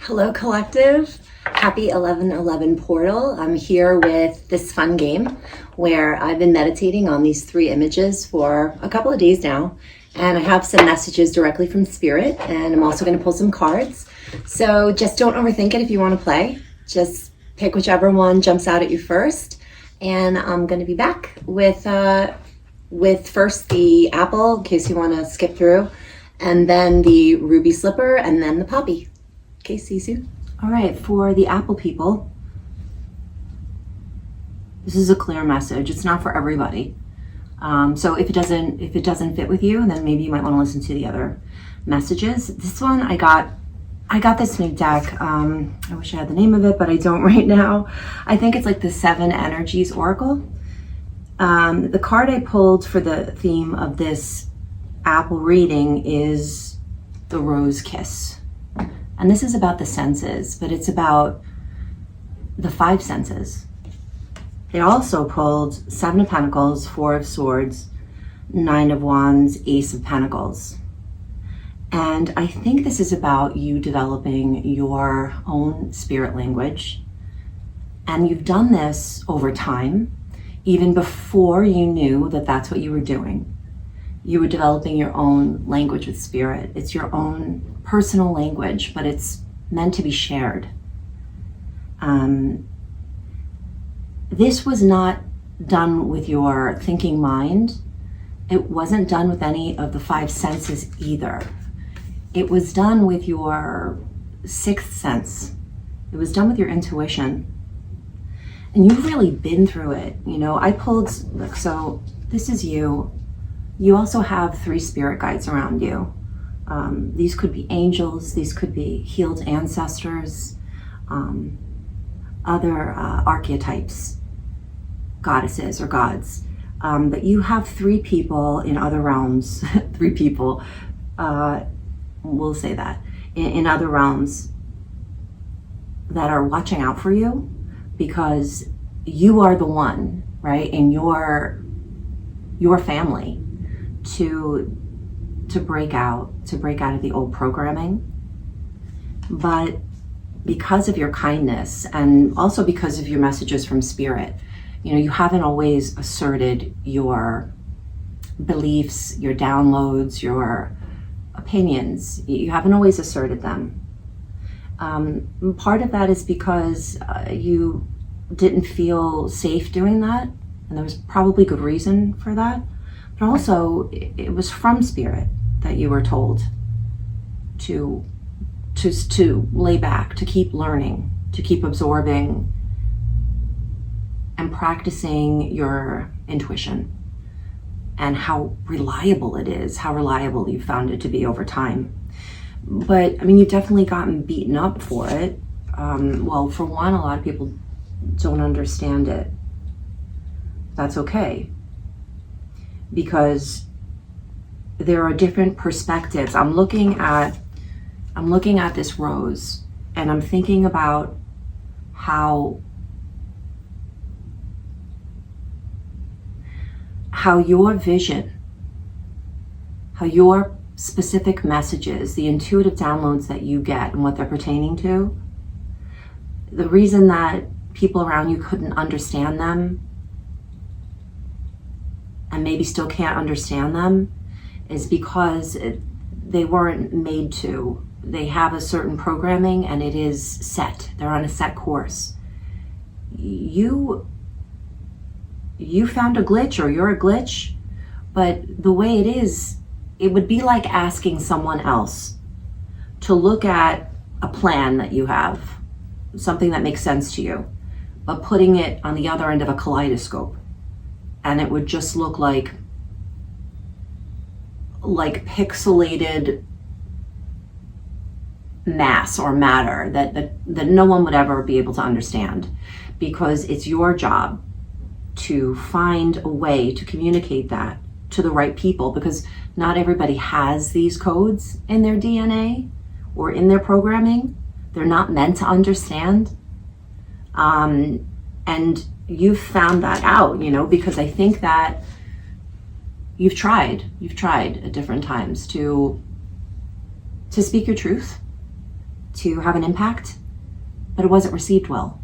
Hello, Collective. Happy 11/11 portal. I'm here with this fun game where I've been meditating on these three images for a couple of days now. And I have some messages directly from Spirit, and I'm also going to pull some cards. So just don't overthink it if you want to play. Just pick whichever one jumps out at you first. And I'm going to be back with first the apple, in case you want to skip through, and then the ruby slipper, and then the poppy. Okay, see you soon. All right, for the apple people, this is a clear message. It's not for everybody. So if it doesn't fit with you, then maybe you might want to listen to the other messages. This one I got this new deck. I wish I had the name of it, but I don't right now. I think it's like the Seven Energies Oracle. The card I pulled for the theme of this apple reading is the Rose Kiss. And this is about the senses, but it's about the five senses. They also pulled Seven of Pentacles, Four of Swords, Nine of Wands, Ace of Pentacles. And I think this is about you developing your own spirit language. And you've done this over time, even before you knew that that's what you were doing. You were developing your own language with spirit. It's your own personal language, but it's meant to be shared. This was not done with your thinking mind. It wasn't done with any of the five senses either. It was done with your sixth sense. It was done with your intuition. And you've really been through it. You know, I pulled, look, so this is you. You also have three spirit guides around you. These could be angels, these could be healed ancestors, other archetypes, goddesses or gods. But you have three people in other realms, three people, we'll say that, in other realms that are watching out for you because you are the one, right, in your family to break out of the old programming. But because of your kindness and also because of your messages from spirit, you know, you haven't always asserted your beliefs, your downloads, your opinions. You haven't always asserted them. Part of that is because you didn't feel safe doing that, and there was probably good reason for that. But also, it was from spirit that you were told to lay back, to keep learning, to keep absorbing and practicing your intuition and how reliable it is, how reliable you found it to be over time. But I mean, you've definitely gotten beaten up for it. Well, for one, a lot of people don't understand it. That's okay. Because there are different perspectives. I'm looking at this rose and I'm thinking about how your vision, how your specific messages, the intuitive downloads that you get and what they're pertaining to, the reason that people around you couldn't understand them and maybe still can't understand them is because they weren't made to. They have a certain programming and it is set. They're on a set course. You found a glitch or you're a glitch, but the way it is, it would be like asking someone else to look at a plan that you have, something that makes sense to you, but putting it on the other end of a kaleidoscope. And it would just look like pixelated mass or matter that no one would ever be able to understand, because it's your job to find a way to communicate that to the right people, because not everybody has these codes in their DNA or in their programming. They're not meant to understand. And you've found that out, you know, because I think that you've tried at different times to speak your truth to have an impact, but it wasn't received well.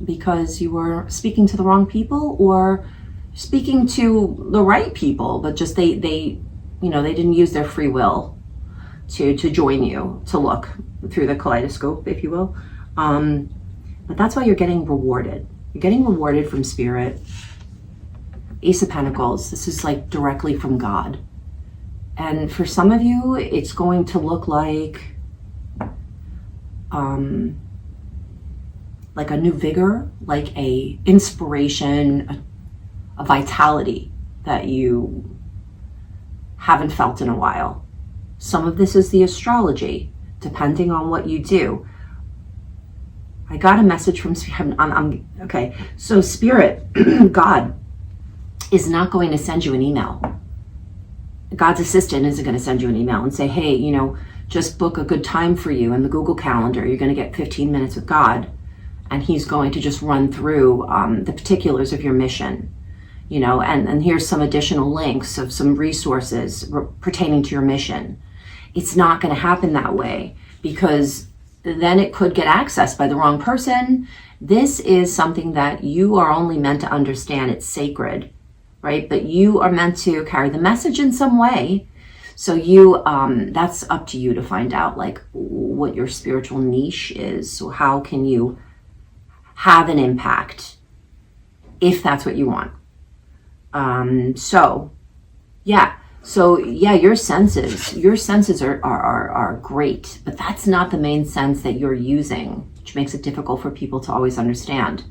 Because you were speaking to the wrong people or speaking to the right people, but just they didn't use their free will to join you, to look through the kaleidoscope, if you will. But that's why you're getting rewarded. You're getting rewarded from Spirit. Ace of Pentacles, this is like directly from God. And for some of you, it's going to look like a new vigor, like a inspiration, a vitality that you haven't felt in a while. Some of this is the astrology, depending on what you do. I got a message from Spirit. Okay, so Spirit, God, is not going to send you an email. God's assistant isn't going to send you an email and say, hey, just book a good time for you in the Google Calendar. You're going to get 15 minutes with God. And he's going to just run through the particulars of your mission, and here's some additional links of some resources pertaining to your mission. It's not going to happen that way, because then it could get accessed by the wrong person. This is something that you are only meant to understand. It's sacred, right? But you are meant to carry the message in some way. So that's up to you to find out like what your spiritual niche is. So how can you have an impact if that's what you want? Your senses are great, but that's not the main sense that you're using, which makes it difficult for people to always understand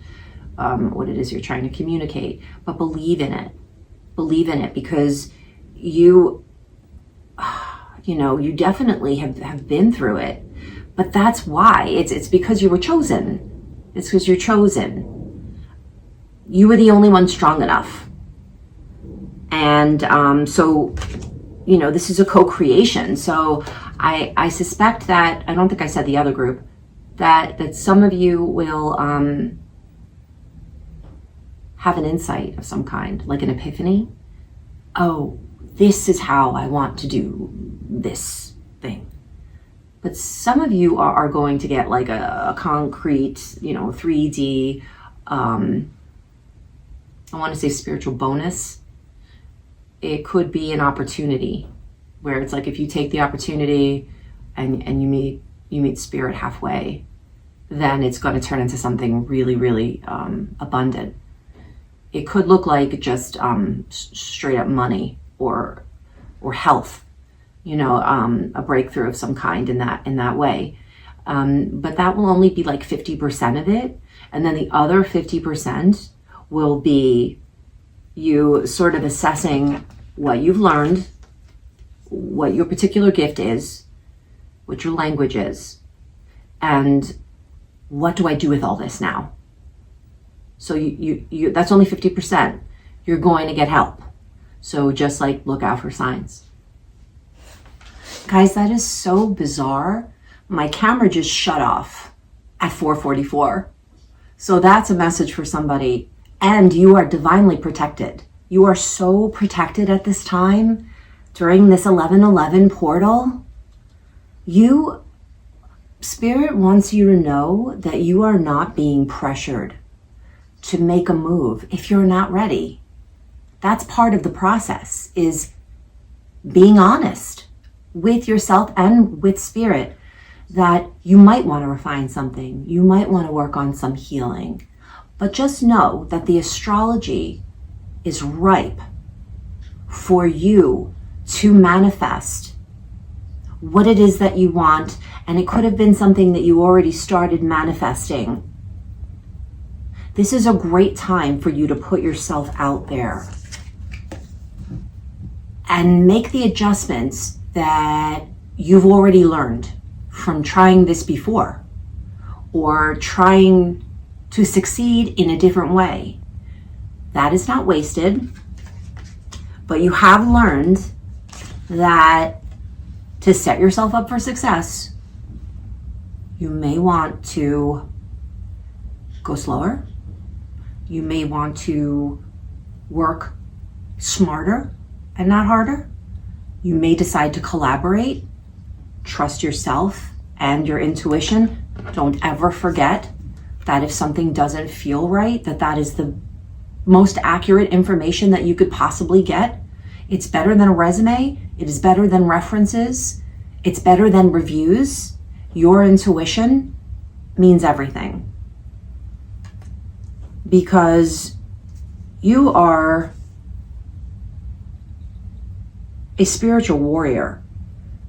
what it is you're trying to communicate. But believe in it, because you definitely have been through it. But that's why it's because you were chosen. It's because you're chosen. You were the only one strong enough. And this is a co-creation. So I suspect that, I don't think I said the other group, that some of you will have an insight of some kind, like an epiphany. Oh, this is how I want to do this thing. But some of you are going to get like a concrete, 3D, I want to say spiritual bonus. It could be an opportunity where it's like if you take the opportunity and you meet Spirit halfway, then it's going to turn into something really, really abundant. It could look like just straight up money or health. A breakthrough of some kind in that way. But that will only be like 50% of it. And then the other 50% will be you sort of assessing what you've learned, what your particular gift is, what your language is, and what do I do with all this now? So you that's only 50%. You're going to get help. So just like look out for signs. Guys, that is so bizarre. My camera just shut off at 4:44. So that's a message for somebody. And you are divinely protected. You are so protected at this time during this 11:11 portal. Spirit wants you to know that you are not being pressured to make a move if you're not ready. That's part of the process, is being honest with yourself and with Spirit that you might want to refine something. You might want to work on some healing. But just know that the astrology is ripe for you to manifest what it is that you want. And it could have been something that you already started manifesting. This is a great time for you to put yourself out there and make the adjustments that you've already learned from trying this before or trying to succeed in a different way. That is not wasted, but you have learned that to set yourself up for success, you may want to go slower. You may want to work smarter and not harder. You may decide to collaborate trust yourself and your intuition. Don't ever forget that if something doesn't feel right, that is the most accurate information that you could possibly get. It's better than a resume. It is better than references. It's better than reviews. Your intuition means everything. Because you are a spiritual warrior.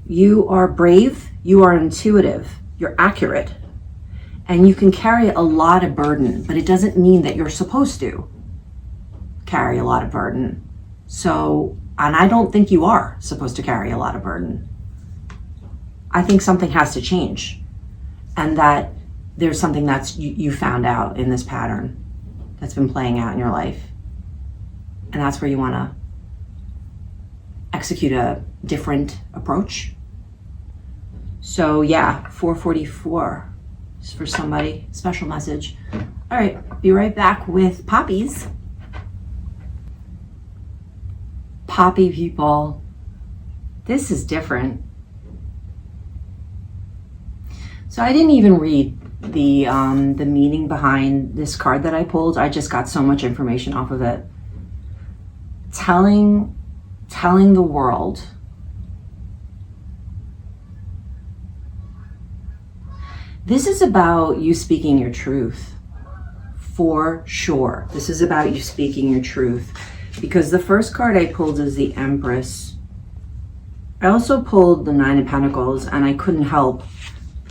You are brave, you are intuitive, you're accurate, and you can carry a lot of burden, but it doesn't mean that you're supposed to carry a lot of burden. So, and I don't think you are supposed to carry a lot of burden. I think something has to change, and that there's something that's you found out in this pattern that's been playing out in your life, and that's where you want to execute a different approach. So yeah, 444 is for somebody, special message. All right, be right back with poppies. Poppy people, this is different. So I didn't even read the meaning behind this card that I pulled. I just got so much information off of it. Telling the world this is about you speaking your truth, for sure. This is about you speaking your truth, because the first card I pulled is the Empress. I also pulled the Nine of Pentacles, and I couldn't help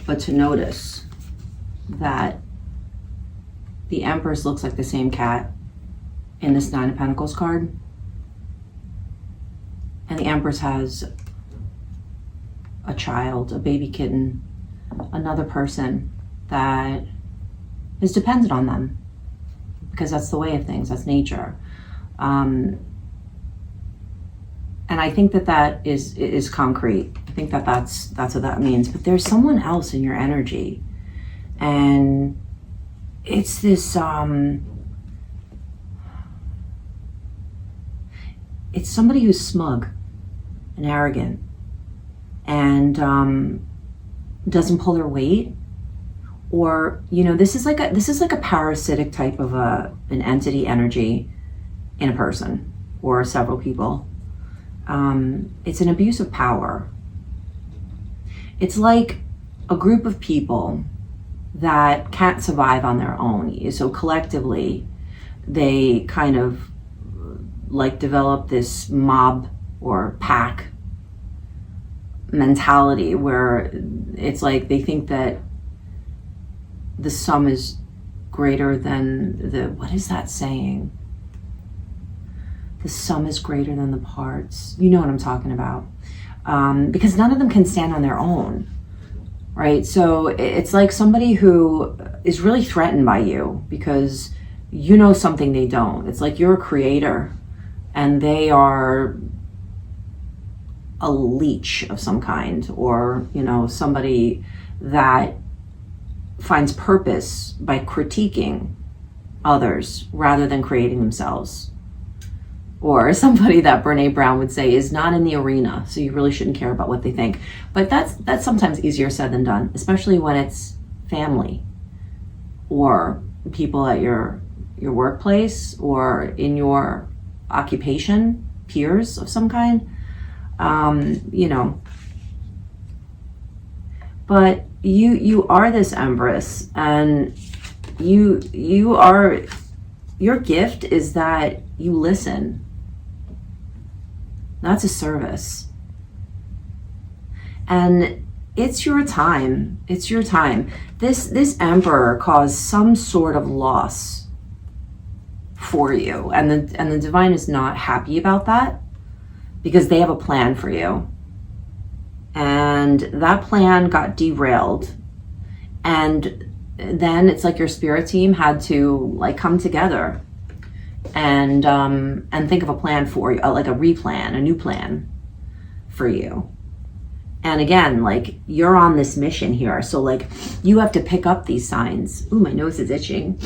but to notice that the Empress looks like the same cat in this Nine of Pentacles card. And the Empress has a child, a baby kitten, another person that is dependent on them, because that's the way of things, that's nature. And I think that is concrete. I think that's what that means. But there's someone else in your energy, and it's this it's somebody who's smug and arrogant and doesn't pull their weight, or this is like a parasitic type of an entity energy in a person or several people. It's an abuse of power. It's like a group of people that can't survive on their own. So collectively, they kind of like develop this mob or pack mentality where it's like they think that the sum is greater than what is that saying? The sum is greater than the parts. You know what I'm talking about. Because none of them can stand on their own, right? So it's like somebody who is really threatened by you because you know something they don't. It's like you're a creator and they are a leech of some kind, or somebody that finds purpose by critiquing others rather than creating themselves. Or somebody that Brene Brown would say is not in the arena, so you really shouldn't care about what they think. But that's sometimes easier said than done, especially when it's family or people at your workplace or in your occupation, peers of some kind. But you are this Empress, and you are, your gift is that you listen. That's a service. And it's your time. It's your time. This Emperor caused some sort of loss for you. And the Divine is not happy about that, because they have a plan for you. And that plan got derailed. And then it's like your spirit team had to come together and think of a plan for you, like a replan, a new plan for you. And again, you're on this mission here, so you have to pick up these signs. Ooh, my nose is itching.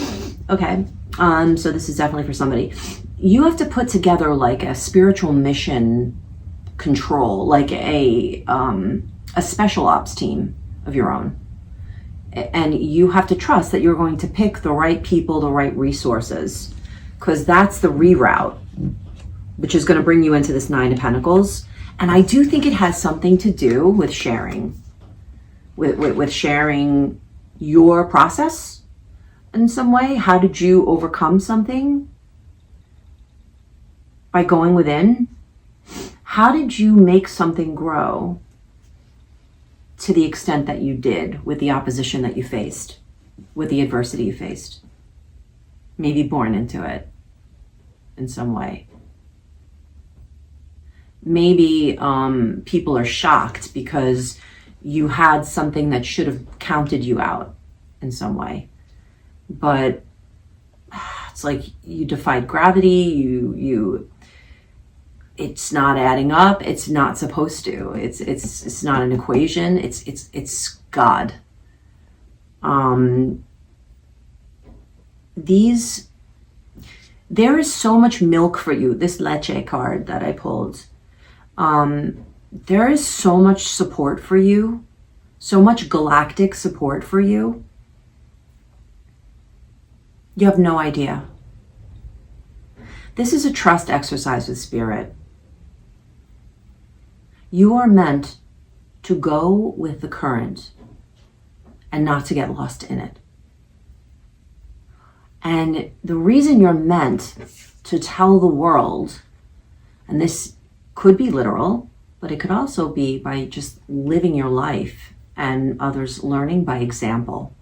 Okay, so this is definitely for somebody. You have to put together a spiritual mission control, a a special ops team of your own. And you have to trust that you're going to pick the right people, the right resources, because that's the reroute, which is going to bring you into this Nine of Pentacles. And I do think it has something to do with sharing, with sharing your process in some way. How did you overcome something by going within? How did you make something grow to the extent that you did with the opposition that you faced, with the adversity you faced? Maybe born into it in some way. Maybe people are shocked because you had something that should have counted you out in some way. But it's like you defied gravity, it's not adding up, it's not supposed to. It's not an equation, it's God. There is so much milk for you. This Leche card that I pulled, there is so much support for you, so much galactic support for you. You have no idea. This is a trust exercise with spirit. You are meant to go with the current and not to get lost in it. And the reason you're meant to tell the world, and this could be literal, but it could also be by just living your life and others learning by example.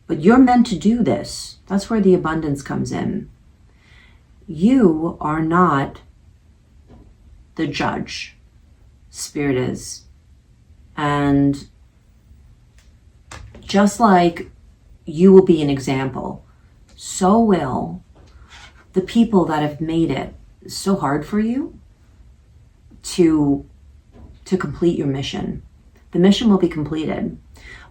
But you're meant to do this. That's where the abundance comes in. You are not the judge. Spirit is. And just like you will be an example, so will the people that have made it so hard for you to complete your mission. The mission will be completed,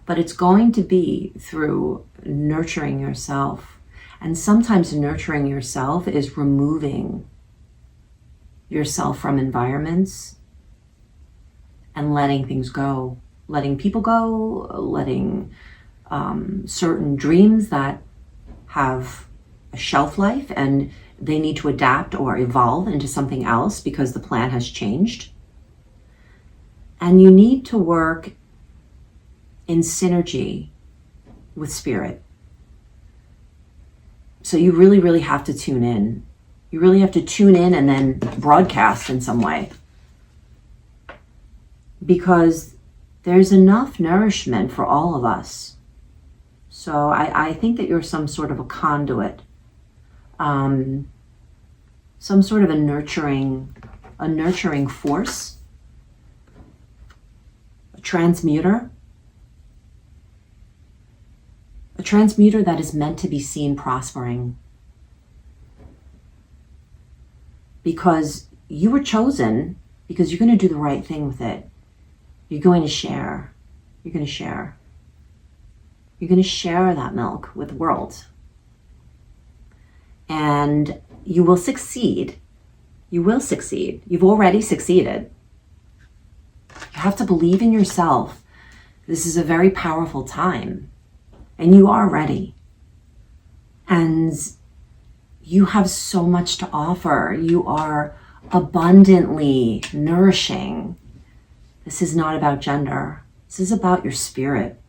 but it's going to be through nurturing yourself. And sometimes nurturing yourself is removing yourself from environments and letting things go, letting people go, letting certain dreams that have a shelf life and they need to adapt or evolve into something else because the plan has changed. And you need to work in synergy with spirit. So you really, really have to tune in. You really have to tune in and then broadcast in some way. Because there's enough nourishment for all of us. So I think that you're some sort of a conduit, some sort of a nurturing force, a transmuter that is meant to be seen prospering. Because you were chosen, because you're going to do the right thing with it. You're going to share. You're going to share. You're going to share that milk with the world. And you will succeed. You will succeed. You've already succeeded. You have to believe in yourself. This is a very powerful time. And you are ready. And you have so much to offer. You are abundantly nourishing. This is not about gender. This is about your spirit.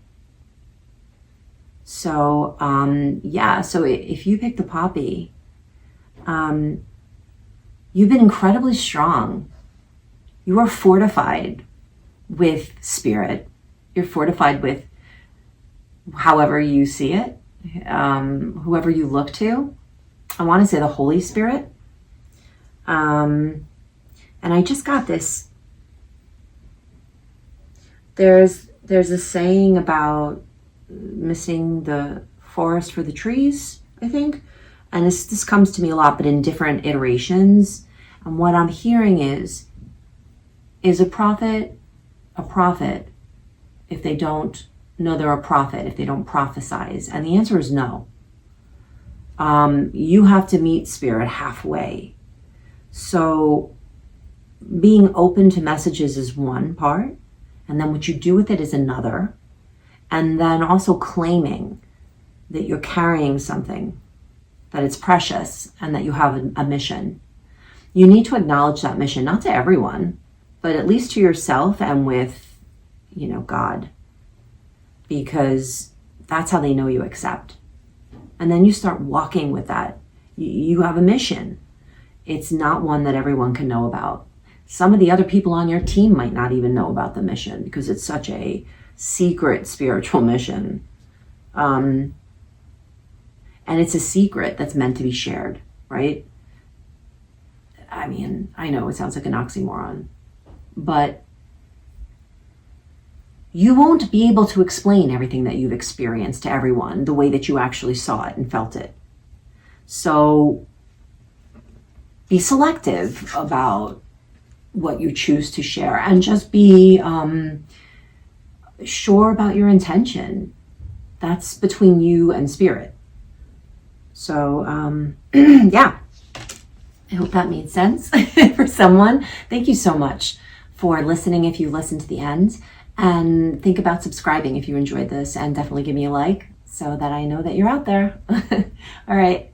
So, so if you pick the poppy, you've been incredibly strong. You are fortified with spirit. You're fortified with however you see it, whoever you look to. I want to say the Holy Spirit. And I just got this. There's a saying about missing the forest for the trees, I think. And this comes to me a lot, but in different iterations. And what I'm hearing is a prophet if they don't know they're a prophet, if they don't prophesize? And the answer is no. You have to meet spirit halfway. So being open to messages is one part, And then what you do with it is another. And then also claiming that you're carrying something, that it's precious, and that you have a mission. You need to acknowledge that mission, not to everyone, but at least to yourself and with, God. Because that's how they know you accept. And then you start walking with that. You have a mission. It's not one that everyone can know about. Some of the other people on your team might not even know about the mission because it's such a secret spiritual mission. And it's a secret that's meant to be shared, right? I mean, I know it sounds like an oxymoron, but you won't be able to explain everything that you've experienced to everyone the way that you actually saw it and felt it. So be selective about what you choose to share and just be sure about your intention. That's between you and spirit. So, yeah, I hope that made sense for someone. Thank you so much for listening if you listened to the end. And think about subscribing if you enjoyed this, and definitely give me a like so that I know that you're out there. All right.